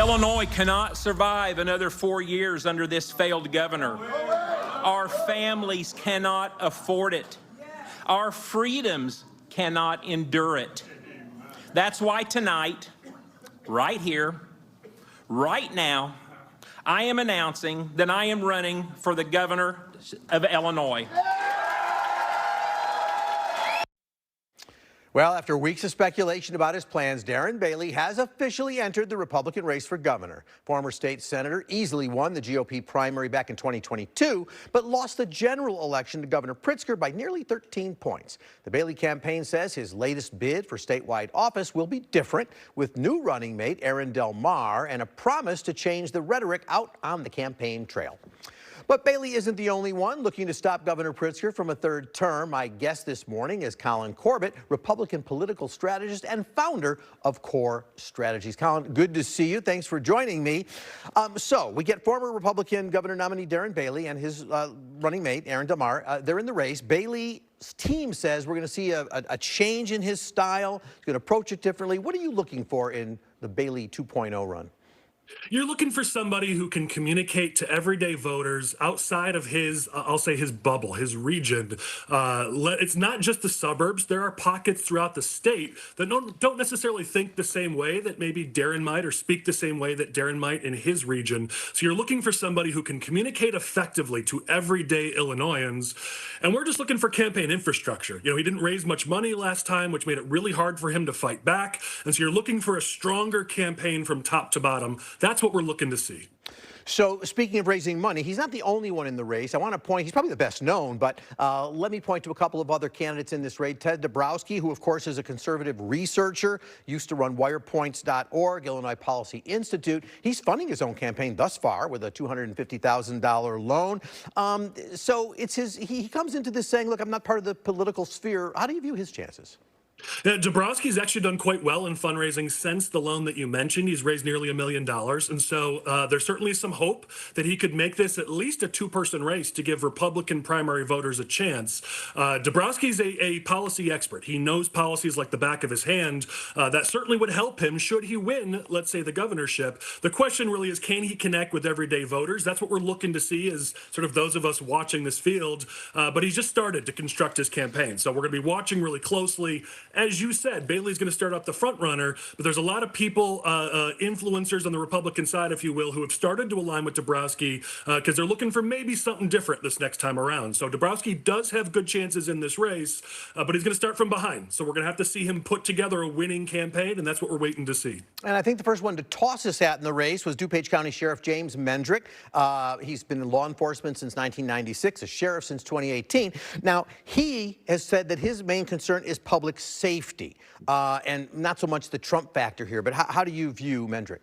Illinois cannot survive another 4 years under this failed governor. Our families cannot afford it. Our freedoms cannot endure it. That's why tonight, right here, right now, I am announcing that I am running for the governor of Illinois. Well, after weeks of speculation about his plans, Darren Bailey has officially entered the Republican race for governor. Former state senator easily won the GOP primary back in 2022, but lost the general election to Governor Pritzker by nearly 13 points. The Bailey campaign says his latest bid for statewide office will be different, with new running mate Aaron Del Mar and a promise to change the rhetoric out on the campaign trail. But Bailey isn't the only one looking to stop Governor Pritzker from a third term. My guest this morning is Colin Corbett, Republican political strategist and founder of Core Strategies. Colin, good to see you. Thanks for joining me. So we get former Republican governor nominee Darren Bailey and his running mate, Aaron Del Mar. They're in the race. Bailey's team says we're going to see a change in his style. He's going to approach it differently. What are you looking for in the Bailey 2.0 run? You're looking for somebody who can communicate to everyday voters outside of his, I'll say his bubble, his region. It's not just the suburbs. There are pockets throughout the state that don't necessarily think the same way that maybe Darren might, or speak the same way that Darren might in his region. So you're looking for somebody who can communicate effectively to everyday Illinoisans. And we're just looking for campaign infrastructure. You know, he didn't raise much money last time, which made it really hard for him to fight back. And so you're looking for a stronger campaign from top to bottom. That's what we're looking to see. So speaking of raising money, he's not the only one in the race. I want to point, he's probably the best known, but let me point to a couple of other candidates in this race. Ted Dabrowski, who of course is a conservative researcher, used to run wirepoints.org, Illinois Policy Institute. He's funding his own campaign thus far with a $250,000 loan. So it's he comes into this saying, look, I'm not part of the political sphere. How do you view his chances? Yeah, Dabrowski's actually done quite well in fundraising since the loan that you mentioned. He's raised nearly $1 million. And so there's certainly some hope that he could make this at least a two-person race to give Republican primary voters a chance. Dabrowski's a policy expert. He knows policies like the back of his hand. That certainly would help him should he win, let's say, the governorship. The question really is, can he connect with everyday voters? That's what we're looking to see as sort of those of us watching this field. But he's just started to construct his campaign. So we're going to be watching really closely. As you said, Bailey's going to start up the front runner, but there's a lot of people, influencers on the Republican side, if you will, who have started to align with Dabrowski because they're looking for maybe something different this next time around. So Dabrowski does have good chances in this race, but he's going to start from behind. So we're going to have to see him put together a winning campaign, and that's what we're waiting to see. And I think the first one to toss his hat in the race was DuPage County Sheriff James Mendrick. He's been in law enforcement since 1996, a sheriff since 2018. Now, he has said that his main concern is public safety, and not so much the Trump factor here. But how do you view Mendrick?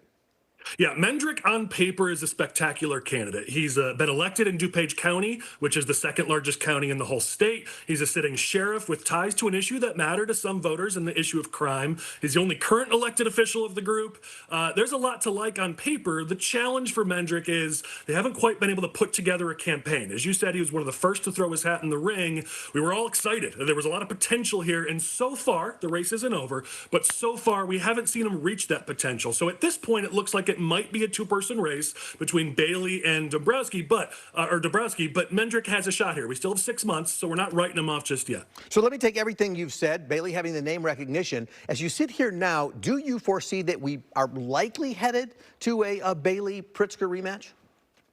Yeah, Mendrick on paper is a spectacular candidate. He's been elected in DuPage County, which is the second largest county in the whole state. He's a sitting sheriff with ties to an issue that matter to some voters and the issue of crime. He's the only current elected official of the group. There's a lot to like on paper. The challenge for Mendrick is they haven't quite been able to put together a campaign. As you said, he was one of the first to throw his hat in the ring. We were all excited. There was a lot of potential here, and so far, the race isn't over, but so far we haven't seen him reach that potential. So at this point, it looks like it might be a two-person race between Bailey and Dabrowski, but Mendrick has a shot here. We still have 6 months, so we're not writing him off just yet. So let me take everything you've said, Bailey having the name recognition. As you sit here now, do you foresee that we are likely headed to a Bailey-Pritzker rematch?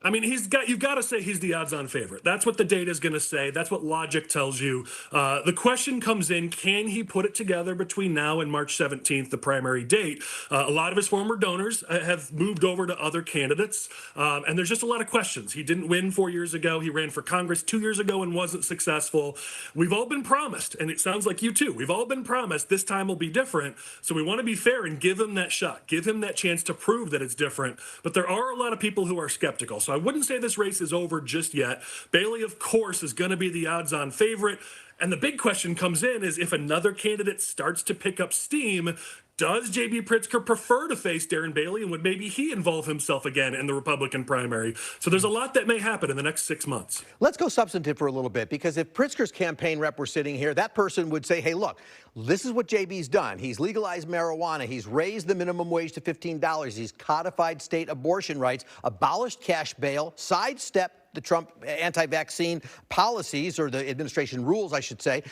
I mean, you've got to say he's the odds-on favorite. That's what the data is going to say. That's what logic tells you. The question comes in, can he put it together between now and March 17th, the primary date? A lot of his former donors have moved over to other candidates, and there's just a lot of questions. He didn't win 4 years ago. He ran for Congress 2 years ago and wasn't successful. We've all been promised, and it sounds like you too, we've all been promised this time will be different, so we want to be fair and give him that shot, give him that chance to prove that it's different. But there are a lot of people who are skeptical. So I wouldn't say this race is over just yet. Bailey, of course, is going to be the odds-on favorite. And the big question comes in is if another candidate starts to pick up steam, Does J.B. Pritzker prefer to face Darren Bailey, and would maybe he involve himself again in the Republican primary? So there's a lot that may happen in the next 6 months. Let's go substantive for a little bit, because if Pritzker's campaign rep were sitting here, that person would say, hey, look, this is what JB's done. He's legalized marijuana. He's raised the minimum wage to $15. He's codified state abortion rights, abolished cash bail, sidestepped the Trump anti-vaccine policies, or the administration rules, I should say,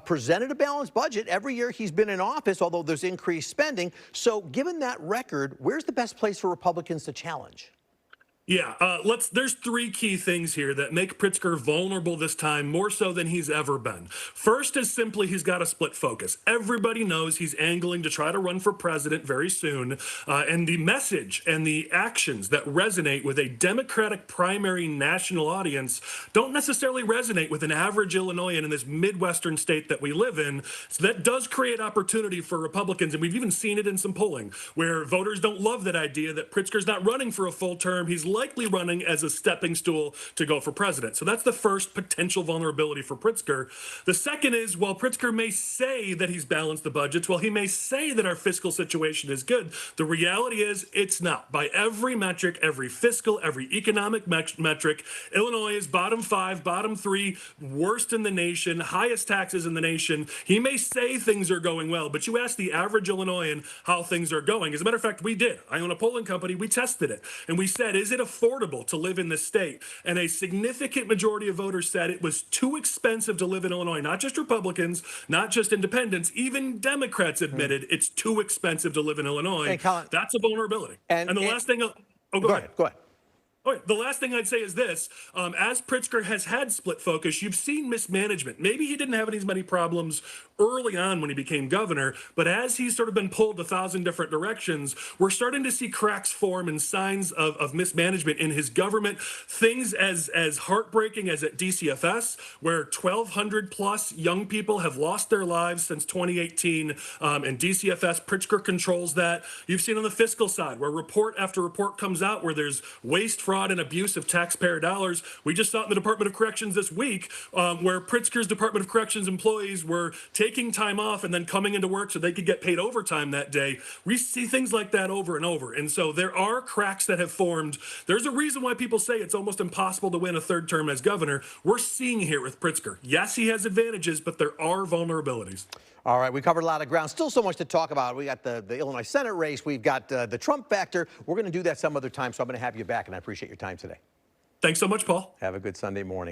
presented a balanced budget every year he's been in office, although there's increased spending. So given that record, where's the best place for Republicans to challenge? Yeah, there's three key things here that make Pritzker vulnerable this time, more so than he's ever been. First is simply he's got a split focus. Everybody knows he's angling to try to run for president very soon, and the message and the actions that resonate with a Democratic primary national audience don't necessarily resonate with an average Illinoisan in this Midwestern state that we live in. So that does create opportunity for Republicans, and we've even seen it in some polling where voters don't love that idea that Pritzker's not running for a full term. He's likely running as a stepping stool to go for president. So that's the first potential vulnerability for Pritzker. The second is, while Pritzker may say that he's balanced the budgets, while he may say that our fiscal situation is good, the reality is it's not. By every metric, every fiscal, every economic metric, Illinois is bottom 5, bottom 3, worst in the nation, highest taxes in the nation. He may say things are going well, but you ask the average Illinoisan how things are going. As a matter of fact, we did. I own a polling company. We tested it. And we said, is it affordable to live in this state? And a significant majority of voters said it was too expensive to live in Illinois. Not just Republicans, not just independents, even Democrats admitted it's too expensive to live in Illinois. Hey, Colin, that's a vulnerability. And the last thing, go ahead. All right, the last thing I'd say is this. As Pritzker has had split focus, you've seen mismanagement. Maybe he didn't have as many problems early on when he became governor, but as he's sort of been pulled 1,000 different directions, we're starting to see cracks form and signs of mismanagement in his government. Things as heartbreaking as at DCFS, where 1,200 plus young people have lost their lives since 2018, and DCFS, Pritzker controls that. You've seen on the fiscal side, where report after report comes out where there's waste, fraud, and abuse of taxpayer dollars. We just saw it in the Department of Corrections this week, where Pritzker's Department of Corrections employees were taking time off and then coming into work so they could get paid overtime that day. We see things like that over and over. And so there are cracks that have formed. There's a reason why people say it's almost impossible to win a third term as governor. We're seeing here with Pritzker. Yes, he has advantages, but there are vulnerabilities. All right, we covered a lot of ground. Still so much to talk about. We got the Illinois Senate race. We've got the Trump factor. We're going to do that some other time, so I'm going to have you back, and I appreciate your time today. Thanks so much, Paul. Have a good Sunday morning.